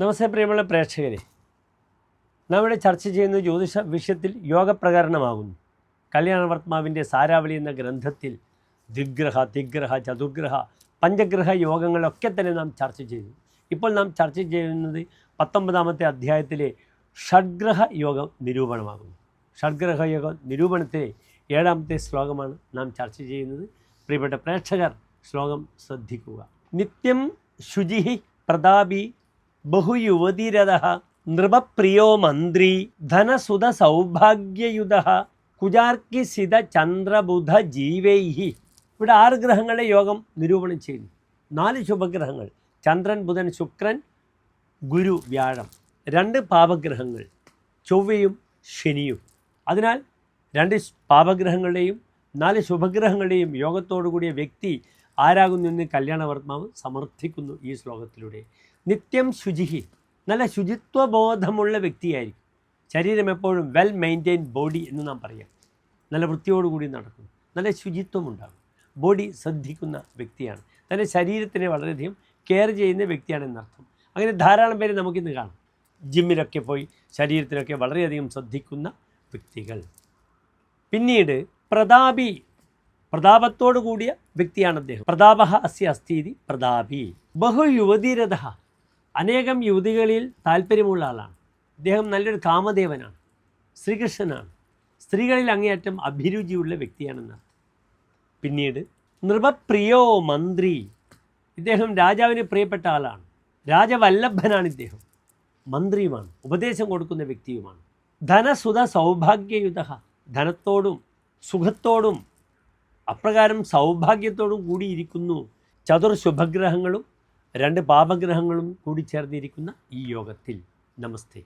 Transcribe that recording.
നമസ്തേ പ്രിയമുള്ള പ്രേക്ഷകരെ, നാം ഇവിടെ ചർച്ച ചെയ്യുന്ന ജ്യോതിഷ വിഷയത്തിൽ യോഗപ്രകരണമാകുന്നു. കല്യാണവർമാവിൻ്റെ സാരാവലി എന്ന ഗ്രന്ഥത്തിൽ ദ്വിഗ്രഹ, തിഗ്രഹ, ചതുർഗ്രഹ, പഞ്ചഗ്രഹ യോഗങ്ങളൊക്കെ തന്നെ നാം ചർച്ച ചെയ്തു. ഇപ്പോൾ നാം ചർച്ച ചെയ്യുന്നത് 19ാമത്തെ അധ്യായത്തിലെ ഷഡ്ഗ്രഹ യോഗ നിരൂപണമാകുന്നു. ഷഡ്ഗ്രഹ യോഗ നിരൂപണത്തിലെ 7ാമത്തെ ശ്ലോകമാണ് നാം ചർച്ച ചെയ്യുന്നത്. പ്രിയപ്പെട്ട പ്രേക്ഷകർ, ശ്ലോകം ശ്രദ്ധിക്കുക. നിത്യം ശുചി പ്രതാപി ബഹുയുവതിരഥ നൃപപ്രിയോ മന്ത്രി ധനസുത സൗഭാഗ്യയുധ കുജാർക്കിസിത ചന്ദ്രബുധ ജീവൈഹി. ഇവിടെ 6 ഗ്രഹങ്ങളുടെ യോഗം നിരൂപണം ചെയ്യുന്നു. 4 ശുഭഗ്രഹങ്ങൾ: ചന്ദ്രൻ, ബുധൻ, ശുക്രൻ, ഗുരു, വ്യാഴം. 2 പാപഗ്രഹങ്ങൾ, ചൊവ്വയും ശനിയും. അതിനാൽ 2 പാപഗ്രഹങ്ങളുടെയും 4 ശുഭഗ്രഹങ്ങളുടെയും യോഗത്തോടുകൂടിയ വ്യക്തി ആരാകുന്നെന്ന് കല്യാണവർമാവ് സമർത്ഥിക്കുന്നു ഈ ശ്ലോകത്തിലൂടെ. നിത്യം ശുചി, നല്ല ശുചിത്വബോധമുള്ള വ്യക്തിയായിരിക്കും. ശരീരം എപ്പോഴും വെൽ മെയിൻറ്റെയിൻ ബോഡി എന്ന് നാം പറയാം. നല്ല വൃത്തിയോടുകൂടി നടക്കും, നല്ല ശുചിത്വമുണ്ടാകും. ബോഡി ശ്രദ്ധിക്കുന്ന വ്യക്തിയാണ്. തൻ്റെ ശരീരത്തിനെ വളരെയധികം കെയർ ചെയ്യുന്ന വ്യക്തിയാണ് എന്നർത്ഥം. അങ്ങനെ ധാരാളം പേര് നമുക്കിന്ന് കാണാം. ജിമ്മിലൊക്കെ പോയി ശരീരത്തിനൊക്കെ വളരെയധികം ശ്രദ്ധിക്കുന്ന വ്യക്തികൾ. പിന്നീട് പ്രതാപി, പ്രതാപത്തോടു കൂടിയ വ്യക്തിയാണ് അദ്ദേഹം. പ്രതാപ അസ്യ അസ്ഥീതി പ്രതാപി. ബഹുയുവതിരഥ, അനേകം യുവതികളിൽ താല്പര്യമുള്ള ആളാണ്. അദ്ദേഹം നല്ലൊരു കാമദേവനാണ്, ശ്രീകൃഷ്ണനാണ്. സ്ത്രീകളിൽ അങ്ങേയറ്റം അഭിരുചിയുള്ള വ്യക്തിയാണെന്നർത്ഥം. പിന്നീട് നൃപപ്രിയോ മന്ത്രി, ഇദ്ദേഹം രാജാവിന് പ്രിയപ്പെട്ട ആളാണ്. രാജവല്ലഭനാണ് ഇദ്ദേഹം. മന്ത്രിയുമാണ്, ഉപദേശം കൊടുക്കുന്ന വ്യക്തിയുമാണ്. ധനസുത സൗഭാഗ്യയുധ, ധനത്തോടും സുഖത്തോടും അപ്രകാരം സൗഭാഗ്യത്തോടും കൂടിയിരിക്കുന്നു. ചതുർശുഭഗ്രഹങ്ങളും 2 പാപഗ്രഹങ്ങളും കൂടി ചേർന്നിരിക്കുന്ന ഈ യോഗത്തിൽ. നമസ്തേ.